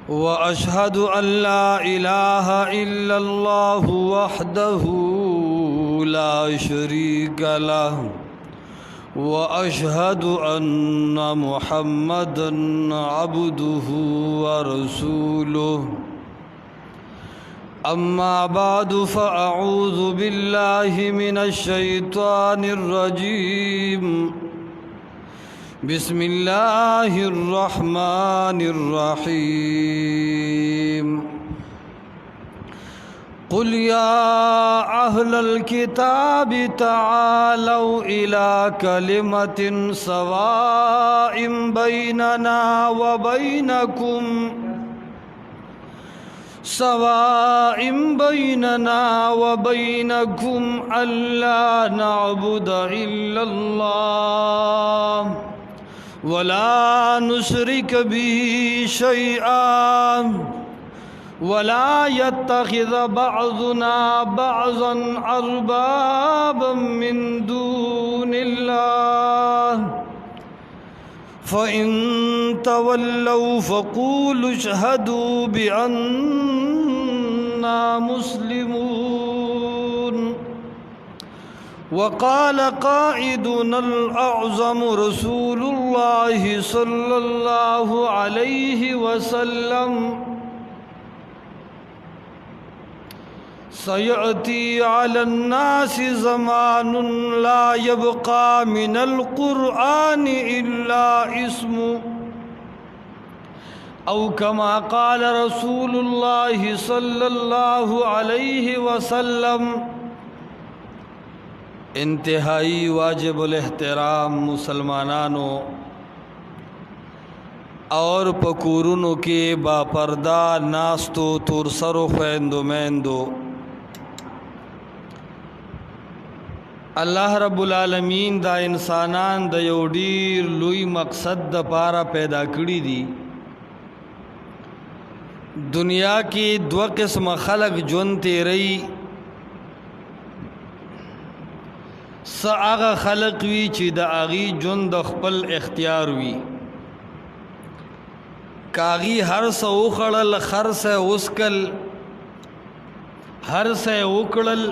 وأشهد أن لا إله إلا الله وحده لا شريك له وأشهد أن محمدا عبده ورسوله أما بعد فأعوذ بالله من الشيطان الرجيم بسم الله الرحمن الرحيم قل يا أهل الكتاب تعالوا إلى كلمة سواء بيننا وبينكم ألا نعبد إلا الله ولا نشرك به شيئا ولا يتخذ بعضنا بعضا أربابا من دون الله فإن تولوا فقولوا اشهدوا بأننا مسلمون وقال قائدنا الأعظم رسول الله صلى الله عليه وسلم سيأتي على الناس زمان لا يبقى من القرآن إلا اسمه أو كما قال رسول الله صلى الله عليه وسلم انتہائی واجب الاحترام مسلمانانو اور پکورونو کے با پردہ ناستو تورسرو خویندو میندو اللہ رب العالمین دا انسانان دا یو ډیر لوی مقصد دا پارا پیدا کړی دی دنیا کی دو قسم خلق جون تیری آغا خلق وی چې د اغي جون د خپل اختیار وی کاغي هر سو خړل خرسه اوسکل هر سه وکړل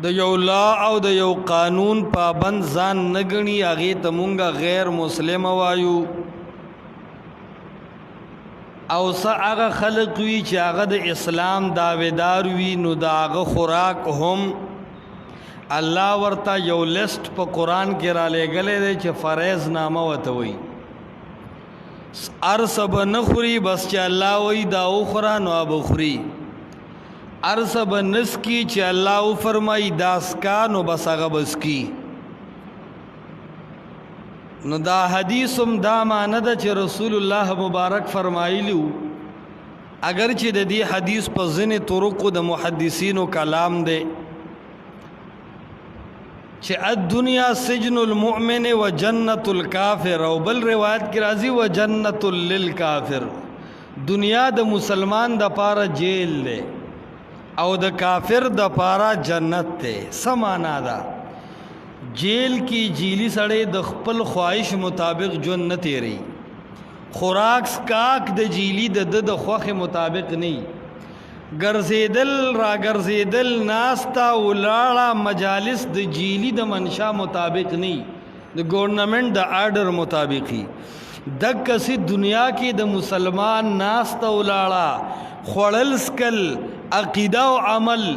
د یو لا او د یو قانون پابند ځان نګنی اغه ته مونږه غیر مسلم وایو او هغه خلق وی چې هغه د اسلام داویدار وی نو داغه خوراک هم الله ورته یو لیست په قران کې را لګلې دی چې فرض نامه وته وي ارسب نخوري بس چې الله وی دا اخرى نو ابخوري ارسب نسکی چې الله فرمای داسکا نو بس هغه بس کی نو دا حدیثم دا معنی ده چې رسول الله مبارک فرمایلیو اگر چې د دې حدیث په ځینې طرق د محدثینو کلام دی چې الدنیا سجن المؤمن و جنت الکافر او بل روایت کی راضی و جنت للکافر دنیا د مسلمان د پاره جیل له او د کافر د پاره جنت ته سمانا دا جیل کی جیلی سړی د خپل خواهش مطابق جون نه تیری خوراک سکاک د جیلی د خوخه مطابق نه ګرځیدل را ګرځیدل ناستا ولاړه مجالس د جیلی د منشا مطابق نه د گورنمنت د آرډر مطابقي د کسي دنیا کې د مسلمان ناستا ولاړه خړل سکل عقیده او عمل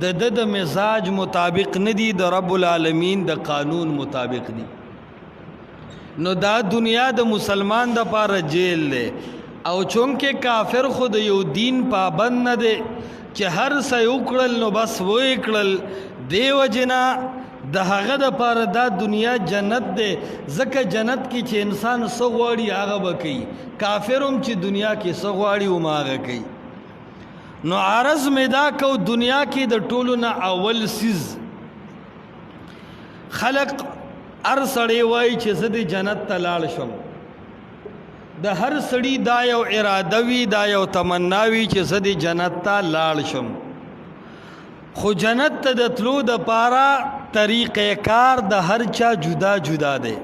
د مزاج مطابق ندی د رب العالمین د قانون مطابق دی نو دا دنیا د مسلمان د پاره جیل له او چونکه کافر خود یو دین پابند نه دی چې هر څه وکړل نو بس وې کړل دیو جنا د هغه د پاره دا دنیا جنت دی ځکه جنت کې چې انسان سغواړي هغه وکي کافرم چې دنیا کې سغواړي او ماغه کوي نو عرض میدا کو دنیا کې د ټولو نه اول سیز خلق ار سړی وای چې زه د جنت ته لاړ شم د هر سړی دا یو اراده وی دا یو تمنا وی چې زه د جنت ته لاړ شم خو جنت ته د تلو د پاره طریقې کار د هر چا جدا جدا دی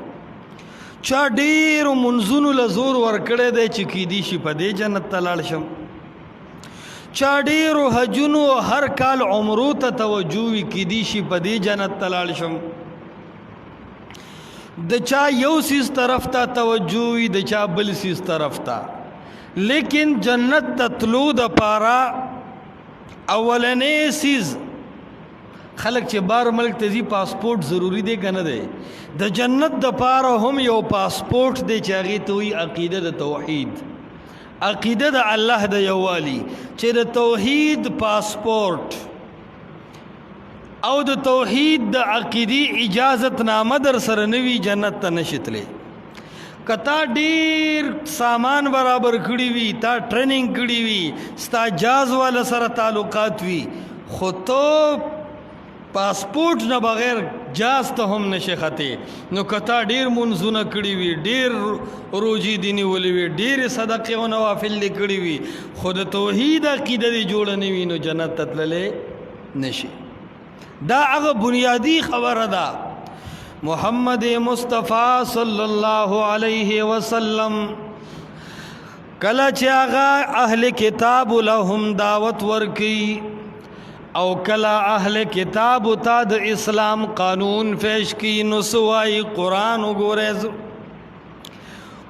چا ډېرو منځونو له زور ورکړی دی چې کیدی شي په دې جنت ته لاړ شم، چا ډېرو حجونو هر کال عمرو ته توجه وي کیدی شي په دې جنت ته لاړ شم، د چا یو سیز طرف ته توجه وي د چا بل سیز طرف ته، لیکن جنت ته تلو دپاره اولنی سیز خلق چې بار ملک ته ځي پاسپورټ ضروری دی که نه دی؟ د جنت دپاره هم یو پاسپورټ دی چې هغې ته وایي عقیده د توحید، عقیده د الله د یووالي، چې د توحید پاسپورټ او د توحید د عقیدی اجازت نامه در سره نوي جنت ته نشي تللی. که تا ډیر سامان برابر کړي وي، تا ټریننګ کړي وي، ستا جاز والا سره تعلقات وي، خو تو پاسپورټ نه بغیر جاز ته هم نشي خطی. نو که تا ډیر منځونه کړي وي، ډیر روجي دي نیولې وي، ډیرې صدقې او نوافل دې کړي وي، خو د توحید عقیده دې جوړه نه وي، نو جنت ته تللی نشي. دا هغه بنیادی خبره ده. محمد مصطفی صلی الله علیه وسلم کله چې هغه اهل کتاب لهم دعوت ورکي او کله اهل کتاب ته د اسلام قانون پیش کی، نو سوای قرآن وګورئ.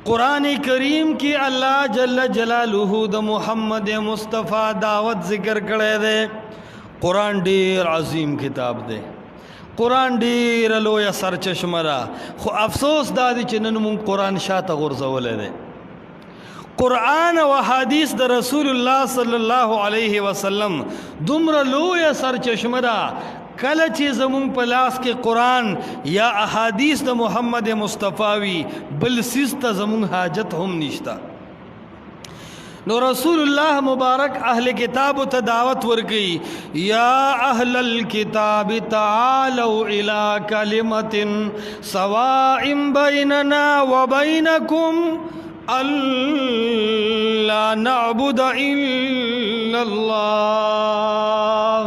قرآن کریم کی الله جل جلاله د محمد مصطفی دعوت ذکر کړی دی. قرآن ډیر عظیم کتاب دی، قرآن ډیر لویه سرچشمه ده، خو افسوس دا دی چې نن مونږ قرآن شاته غورځولی دی. قرآن او حدیث د رسول الله صلی الله علیه وسلم دومره لویه سرچشمه ده، کله چې زمونږ په لاس کې قرآن یا احادیث د محمد مصطفی وي، بل څیز ته زمونږ حاجت هم نشته. نو رسول الله مبارک اهل کتاب ته دعوت ورکي، یا اهل الكتاب تعالوا الى كلمة سواء بيننا وبينكم الا نعبد الا الله.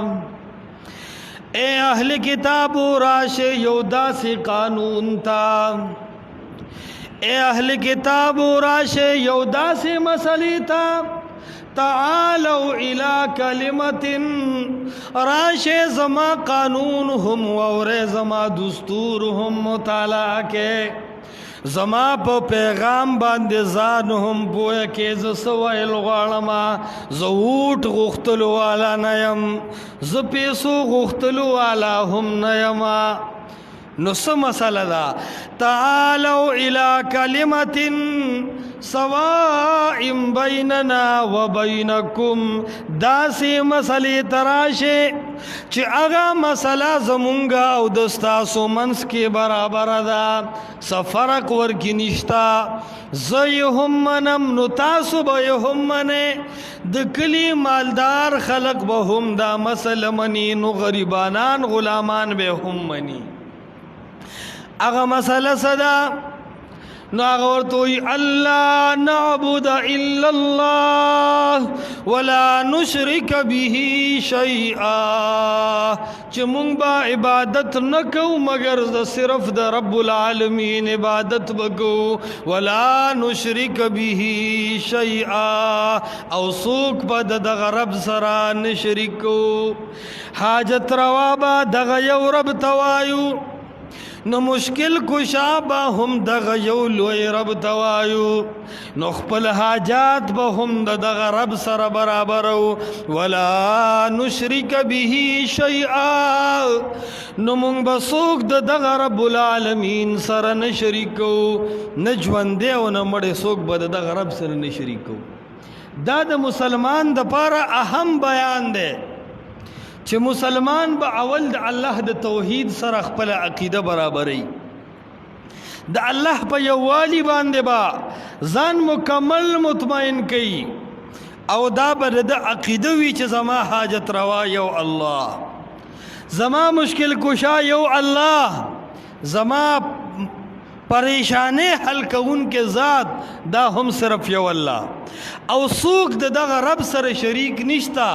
اے اهل کتاب راشه یو داسې قانون تا، اے اہل کتاب راشه یو داسې مسئلې تا، تعالوا الى کلمت راشه زما قانون هم ووره، زما دستور هم مطالعه کې، زما په پیغام باندې ځان هم پوهه کې، زه څه ویل غواړم، زه ووټ غوښتلو والا نه یم، زه پیسو غوښتلو والا هم نه یم. نو څه مسله ده؟ تعالوا الى کلمة سواء بیننا وبینکم، داسې مسلې تراشه چې هغه مسله زمونږ او د ستاسو منځ کې برابره ده، څه فرق ورکې نشته. زه یې هم منم نو تاسو به یې هم منئ، د کلي مالدار خلق به هم دا مسله مني، نو غریبانان غلامان به هم مني. اغا مسئلہ صدا نو اغا ورطوئی اللہ نعبد الا اللہ ولا نشرک به شیئا، چه مونگ با عبادت نکو مگر صرف دا رب العالمین عبادت بکو، ولا نشرک به شیئا او سوک با دا رب سرا نشرکو. حاجت روابا دا یو رب توایو، نو مشکل کشا با هم دغه یو لوی رب توایو، نو خپل حاجات به هم دغه رب سره برابرو. ولا نشرک به شیئا، نو مونږ به څوک دغه رب العالمین سره نه شریکو، نه ژوندی او نه مړی څوک به دغه رب سره نه شریکو. دا د مسلمان دپاره اهم بیان دی چې مسلمان به اول د الله د توحید سره خپل عقیده برابري، د الله په یووالي باندې با ځان مکمل مطمئن کوي، او دا به د عقیده وي چې زما حاجت روا یو الله، زما مشکل کشا یو الله، زما پریشانه حل کون کے ذات دا هم صرف یو الله، او سوک دغه رب سره شریک نشتا.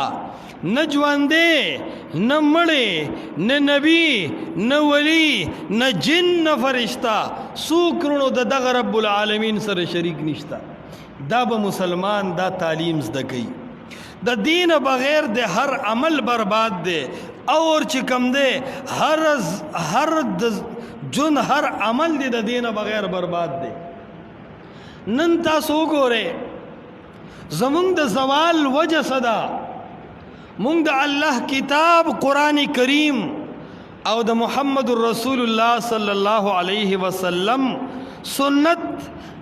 نه ژوندی نه مړی نه نبی نه ولی نه جن نه فرشتہ څو کروڑو د دغه رب العالمین سره شریک نشته. دا به مسلمان دا تعلیم زده کوي. د دین بغیر د هر عمل برباد دی اور چې کم دی هر جن هر عمل دی د دین بغیر برباد دی. نن تاسو وګورئ زمونږ د زوال وجه صدا مونږ د الله کتاب قرآن کریم او د محمد رسول الله صلی الله علیه وسلم سنت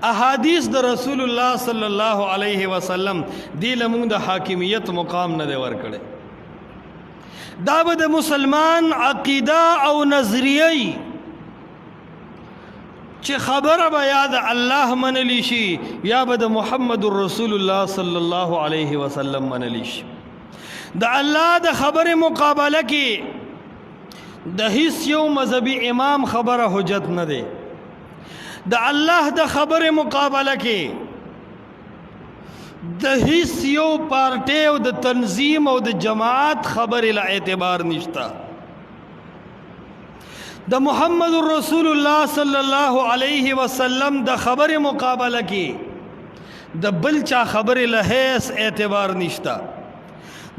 احادیث د رسول الله صلی الله علیه وسلم دی لمونږ د حاکمیت مقام نه دی ورکړی. دا به د مسلمان عقیده او نظریه چې خبره به یا د الله منلی شي یا به د محمد رسول الله صلی الله علیه وسلم منلی شي. د الله د خبره مقابله کې د هیڅ یو مذهبي امام خبره حجت نه دی. د الله د خبره مقابله کې د هیڅ یو پارټي او د تنظیم او د جماعت خبره له اعتبار نشته. د محمد رسول الله صلی الله علیه وسلم د خبره مقابله کې د بل چا خبره له هیڅ اعتبار نشته.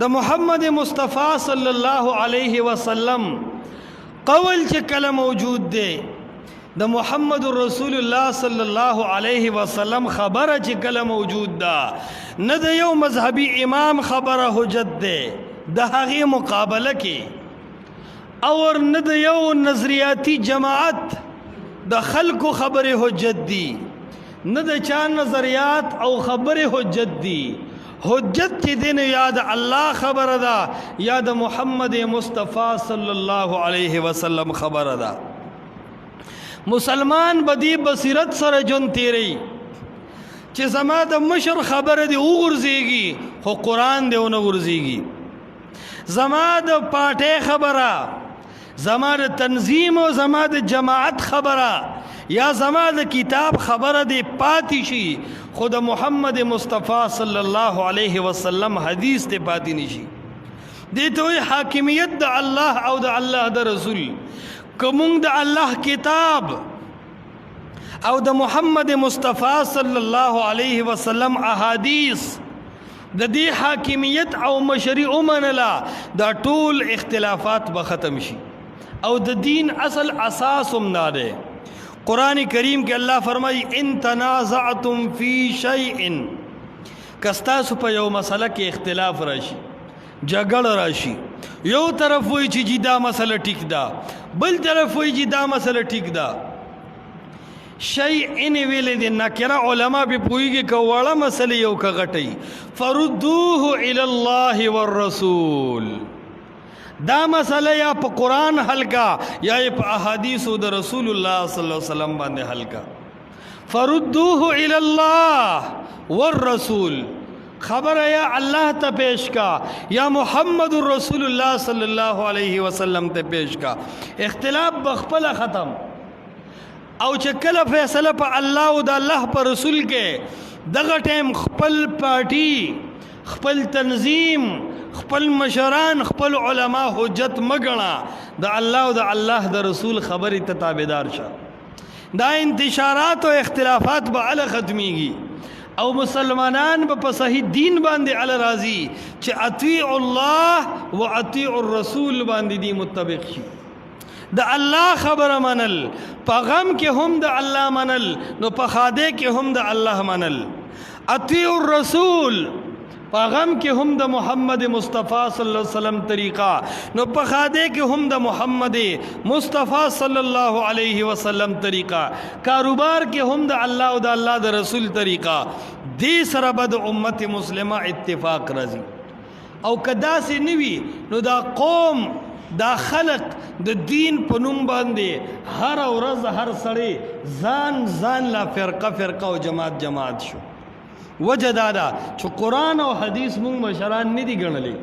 د محمد مصطفی صلی الله علیه وسلم قول چې کله موجود دی د محمد رسول الله صلی الله علیه وسلم خبره چې کله موجود ده نه د یو مذهبي امام خبره حجت ده د هغې مقابله کې اور نه د یو نظریاتی جماعت د خلکو خبره حجت دي نه د چا نظریات او خبره حجت دي. حجت چې دین یا د الله خبره ده یا د محمد مصطفی صلی الله علیه وسلم خبره ده. مسلمان بدی بصیرت سره جون تیری چې زما د مشر خبره دی وګرځيږي خو قرآن دی ونه ورځيږي. زما د پاټه خبره زما د تنظیم او زما د جماعت خبره یا زما د کتاب خبره دی پاتې شي خو د محمد مصطفی صلی الله علیه وسلم حدیث ته پاتې نشي. دې ته حاکمیت د الله او د الله د رسول. کومنګ د الله کتاب او د محمد مصطفی صلی الله علیه وسلم احادیث د دې حاکمیت او مشرع ومنله دا ټول اختلافات به ختم شي او د دین اصل اساس هم نه دی. قرآن کریم کې الله فرمایي ان تنازعتم فی شیء کستاسو په یو مسله کې اختلاف راشي جګړه راشي یو طرف وایي چې دا مسله ټیک ده بل طرف وایي چې دا مسله ټیک ده. شیء ان ویلې د نکره علما به پوهیږي که وړه مسله یو که غټی فردوه الی الله والرسول. دا مسله یا په قرآن حل کا یا په احادیث د رسول الله صلی الله علیه وسلم باندې حل کا. فردوه الی الله والرسول خبر یا الله ته پیش کا یا محمد رسول الله صلی الله علیه وسلم ته پیش کا. اختلاف بخپل ختم او چې کله فیصله په الله او د الله په رسول کې دغه ټیم خپل پارټي خپل تنظیم خپل مشران خپل علما حجت مګڼه د الله او د الله د رسول خبرې ته تابعدار شه. دا انتشارات او اختلافات به ال ختمیږي او مسلمانان به په صحیح دین باندې ال راضي چې اطیع الله و اطیع الرسول باندې دی متفق شي. د الله خبره منل په غم کې هم د الله منل نو په خاده کې هم د الله منل. اطیع الرسول په غم کې هم د محمد مصطفی صلی الله علیه وسلم طریقہ نو په خاده کې هم د محمد مصطفی صلی الله علیه وسلم طریقہ. کاروبار کې هم د الله او د الله د رسول طریقہ. دې سره به د امت مسلمه اتفاق راځي او کدا سي نوي نو دا قوم دا خلق د دین په نوم باندې هر ورځ هر سړی ځان لا فرقه او جماعت شو. وجه دادا چې قرآن او حدیث مونږ مشران نه دي ګڼلي.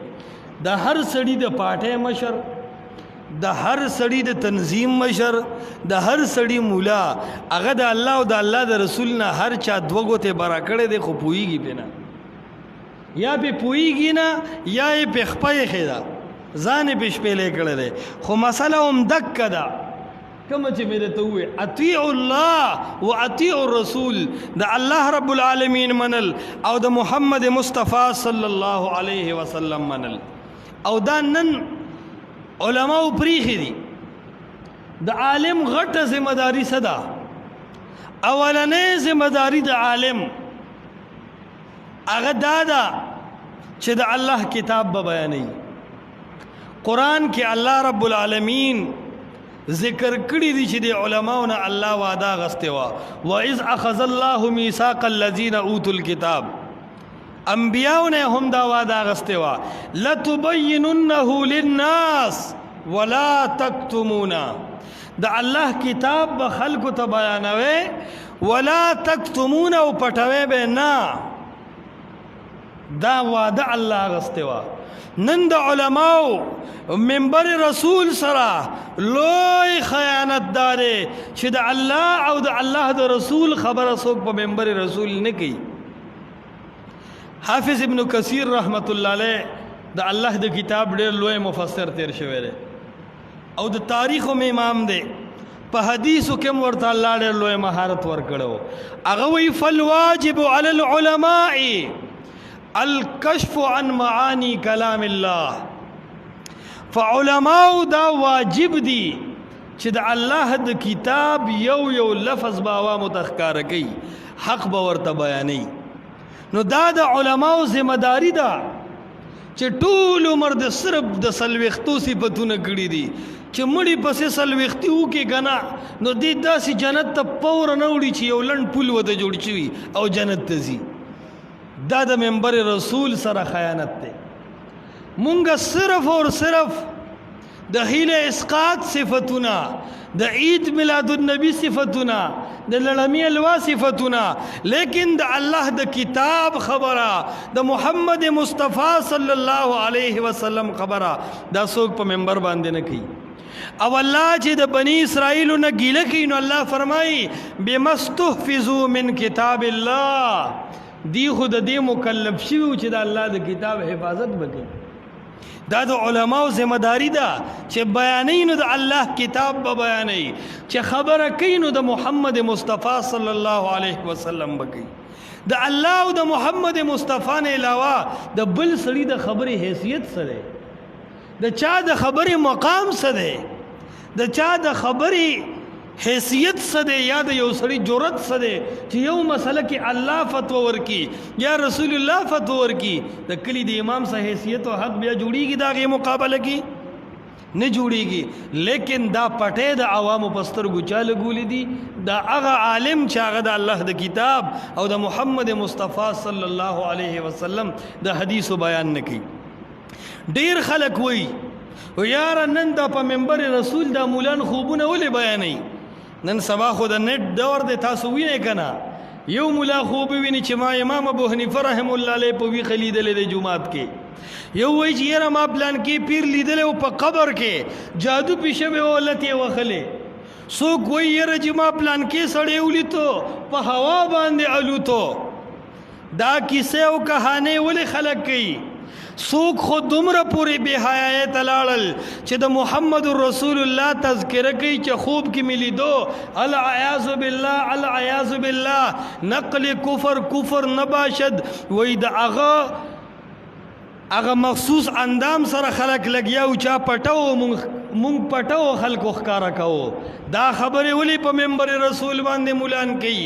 د هر سړي د پاټه مشر د هر سړي د تنظیم مشر د هر سړي مولا هغه د الله او د الله د رسول نه هر چا دوه ګوتې برا کړی دی خو پوهیږي پې نه. یا پې پوهیږي نه یا یې پې خپه ایښې ده ځان یې پې شپېلی کړی دی خو مسله هم دکه ده کومه چې مې درته وویې اطیعوا الله و اطیعوا الرسول د الله رب العالمین منل او د محمد مصطفی صلی الله علیه وسلم منل او دا نن علماو پریښي دي د عالم غټه ذمہ داری څه ده اولنۍ ذمہ داری د عالم هغه دا ده چې د الله کتاب به بیانوي قرآن کې الله رب العالمین ذکر کړی دي چې د علماو نه الله وعده اخیستې وه وَإِذْ أَخَذَ اللَّهُ مِيثَاقَ الَّذِينَ أُوتُوا الْكِتَابَ انبیاو نه هم دا وعده اخیستې وه لَتُبَيِّنُنَّهُ لِلنَّاسِ وَلَا تَكْتُمُونَهُ د الله کتاب به خلکو ته بیانوي ولا تکتمونه او پټوي به نه دا وعده الله اخیستې وه نن د علماو منبر رسول سره لوی خیانت داره چې د الله او د الله د رسول خبره څوک په منبر رسول نه کوي حافظ ابن کثیر رحمت الله علیه د الله د کتاب ډېر لوی مفسر تیر شوی دی او د تاریخ هم امام دی په حدیثو کې ورته الله ډېر لوی مهارت ورکړو هغه وی فالواجب علی العلماء الکشف عن معانی کلام الله فعلماء دا واجب دی چې د الله د کتاب یو لفظ به عوامو ته ښکاره کوي حق به ورته بیانوي نو دا د علماو ذمہ داری ده چې ټول عمر د صرف د څلوېښتو صفتونه کړي دي چې مړي پسې څلوېښتي وکړي که نه نو دې داسې جنت ته پوره نه وړي چې یو لنډ پل ورته جوړ شوي او جنت ته ځي دا د منبر رسول سره خیانت دی مونږ صرف اور صرف د هیله اسقاط صفتونه د عید میلاد النبی صفتونه د لړمی الوا صفتونه لیکن د الله د کتاب خبره د محمد مصطفی صلی الله علیه وسلم خبره دا څوک په منبر باندې نه کوي او الله چې د بنی اسرائیل نه ګیله کوي نو الله فرمایي بمستحفظوا من کتاب الله دی خود دې مکلف شوي چې د الله د کتاب حفاظت وکړي دا د علماو ذمہ داری ده چې بیانوي نو د الله کتاب به بیانوي چې خبره کوي نو د محمد مصطفی صلی الله علیه وسلم به کوي د الله او د محمد مصطفی نه علاوه د بل سړي د خبرې حیثیت څه دی د چا د خبرې مقام څه دی د چا د خبرې حیثیت څه دی یا د یو سړي جرأت څه دی چې یو مسله کې الله فتوا ورکي یا رسول الله فتوا ورکي د کلي د امام څه حیثیت او حق بیا جوړیږي د هغې مقابله کې نه جوړیږي لیکن دا پټې د عوامو په سترګو چا لګولې دي دا هغه عالم چې هغه د الله د کتاب او د محمد مصطفی صلی الله علیه وسلم د حدیثو بیان نه کوي ډېر خلک وایي یاره نن دا په منبر رسول دا مولان خوبونه ولې بیانوي نن سبا خو د نیټ دور دی تاسو وینئ که نه یو ملا خوب ویني چې ما امام ابو حنیفه رحم الله علیه په ویښه لیدلی دی جومات کې یو وایي چې یاره ما پلان کې پیر لیدلی و په قبر کې جادو پې شوی و لت یې وهلی څوک وایي یاره چې ما پلان کې سړی ولیدو په هوا باندې الوتو دا کیسې او کهانې ولې خلک کوي څوک خو دومره پورې بې حیایۍ ته لاړل چې د محمد رسول الله تذکره کوي چې خوب کې مې لیدو العیاذ بالله العیاذ بالله نقل کفر نه باشد وایي د هغه مخصوص اندام سره خلک لګیا او چا پټو مونږ پټو خلکو ښکاره کوو دا خبرې ولې په منبر رسول باندې مولان کوي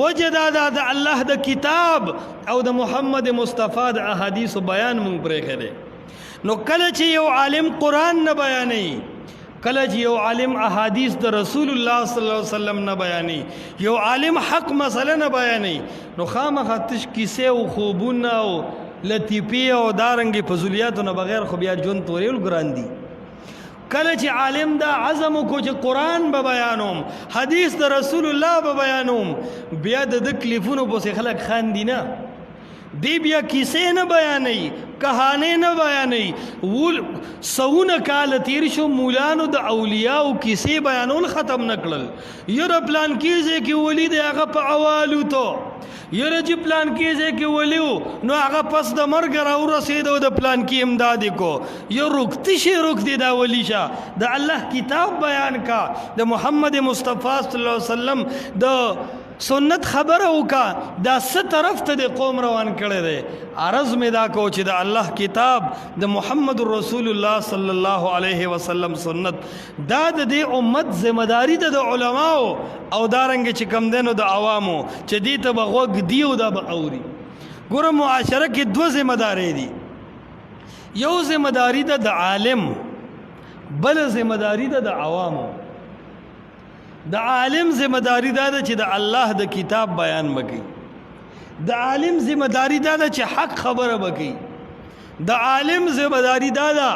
وجه دا د الله د کتاب او د محمد مصطفی د احادیثو بیان مونږ پرېښی دی نو کله چې یو عالم قرآن نه بیانوي کله چې یو عالم احادیث د رسول الله صلی الله علیه وسلم نه بیانوي یو عالم حق مسله نه بیانوي نو خامخا تش کیسې او خوبونه او لطیفې او دارنګې فضولیاتو نه بغیر خو بیا ژوند تورېول ګران دي کله چې عالم دا عزم وکړو چې قرآن به بیانوم حدیث د رسول الله به بیانوم بیا د ده کلیفونو پسې خلک خاندي نه دی بیا کیسې نه بیانوي کهانې نه بیانوي سوونه کاله تیر شو مولانو د اولیاو کیسې بیانول ختم نه کړل یره پلان کې ځای کې ولي دی هغه په اوالو تو یره چې پلان کې ځای کې ولیو نو هغه پس د مرګ راورسېد او د پلان کې امداد کو یو رکتی شي رکتی دا ولی شه د الله کتاب بیان کا د محمد مصطفی صلی الله علیه وسلم د سنت خبره وکا دا ست طرف ته د قوم روان کړي دي عرض می دا کو چې د الله کتاب د محمد رسول الله صلی الله علیه وسلم سنت دا د امت ذمہ داری ده د علماو او دارنګ چې کم دینو د عوامو چې دې ته بغوګ دیو دا به اوري ګوره معاشره کې دوه ذمہ داری دي یو ذمہ داری ده د عالم بل ذمہ داری ده د عوامو د عالم ذمہ داری دا ده چې د الله د کتاب بیان وکړي د عالم ذمہ داری دا ده چې حق خبره وکړي د عالم ذمہ داری دا ده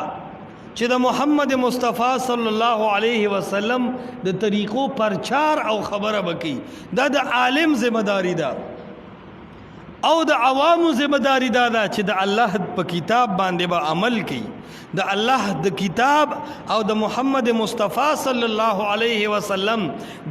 چې د محمد مصطفی صلی الله علیه وسلم د طریقو پرچار او خبره وکړي دا د عالم ذمہ داری ده او د عوامو ذمہ داری دا ده چې د الله په کتاب باندې به عمل کوي د الله د کتاب او د محمد مصطفی صلی الله علیه وسلم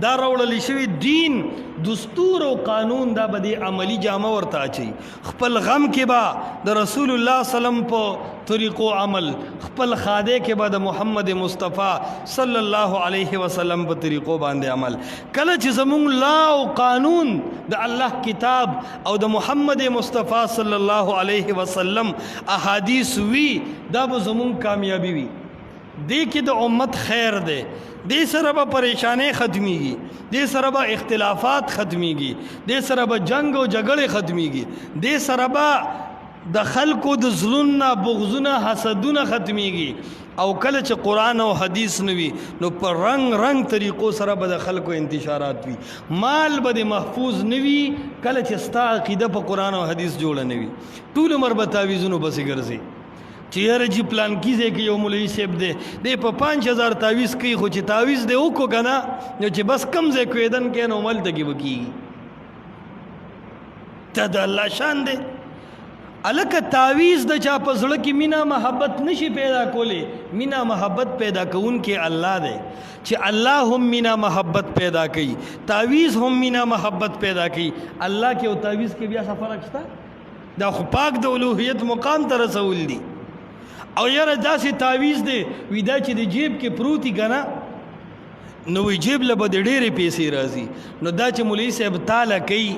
دا راوړل شوی دین دستور او قانون دا به عملی جامه ورته اچي خپل غم کې با د رسول الله سلام په طریقو عمل خپل خاده کې با د محمد مصطفی صلی الله علیه وسلم په طریقو باندې عمل کله چې زموږ لا او قانون د الله کتاب او د محمد مصطفی صلی الله علیه وسلم احادیث وی دا به زموږ کامیابی وی دې کې د امت خیر ده دې سره به پریشانې ختميږي دې سره به اختلافات ختميږي دې سره به جنگ او جګړې ختميږي دې سره به د خلکو د ظلمنا بغضونه حسدونه ختميږي او کله چې قرآن او حدیث نوي نو پر رنگ رنگ طریقو سره به د خلکو انتشارات وي مال به محفوظ نوي کله چې ستا عقیده په قرآن او حدیث جوړه نوي ټول عمر به تعویذونو بسې ګرځي چې یاره جی پلان کیږي کې یو مولوی صاحب دی په 5000 تعویذ کوي خو چې تعویذ دی وکړو کنه نو چې بس کم ځای کویدن کې نو مل تکي وکیږي ته د الله شان دی الکه تعویذ د چا په زړه کې مینا محبت نشي پیدا کولی مینا محبت پیدا کون کې الله دی چې الله هم مینا محبت پیدا کوي تعویذ هم مینا محبت پیدا کوي الله کې او تعویذ کې بیا څه فرق شته دا خو پاک د الوهیت مقام ته رسول دی او یاره داسې تعویذ دی وی دا چې د جیب کې پروتي کنه نو وی جیب له به د ډېرې پیسې راځي نو دا چې مولوي صاحب تاله کوي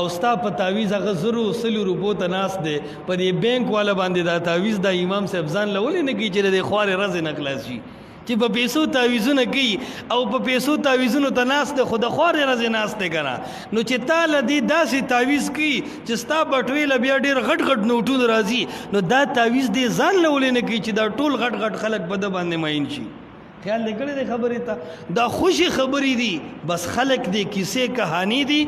او ستا په تعویذ هغه 100 روپو ته ناست دی په دې بینک والا باندې دا تعویذ دا امام صاحب ځان له ولې نه کوي چې د خوارې رزې نه خلاص شي چې په پیسو تعویذونه کوي او په پیسو تعویذونو ته ناست دی خو د خوارې رزې ناست دی کنه نو چې تاله دې داسې تعویذ کوي چې ستا بټوې له بیا ډېر غټ غټ نوټونه راځي نو دا تعویذ دې ځان له ولې نه کوي چې دا ټول غټ غټ خلک په ده باندې مین شي خیال دې کړی دی خبرې ته دا خوشي خبرې دي بس خلک دې کیسې کہانی دي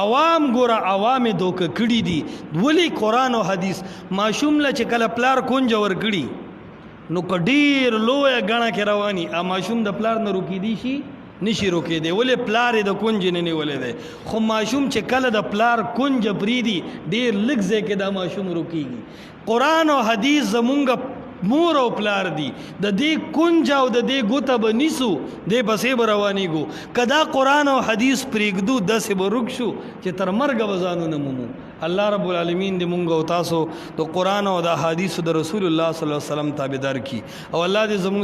عوام ګوره عوام دوکه کړي دي ولی قرآن او حدیث ماشوم له چې کله پلار کونج ور کړي نو که ډېر لویه ګڼه کې رواني ا ماشوم د پلار نه روکېدی شي نشي روکېدی ولې پلار یې د کونج نه نیولی دی خو ماشوم چې کله د پلار کونج پرېږدي ډېر لږ ځای کې دا ماشوم روکېږي قرآن او حدیث زمونږ مور او پلار دی د دې کونج او د دې ګوته به نیسو دې پسې به روانېږو که دا قرآن او حدیث پرېږدو داسې به روک شو چې تر مرګه به ځانونه مومو الله رب العالمین دې مونږ او تاسو د قرآن او د حدیثو د رسول الله صلی الله علیه وسلم تابعدار کړي او الله دې زموږ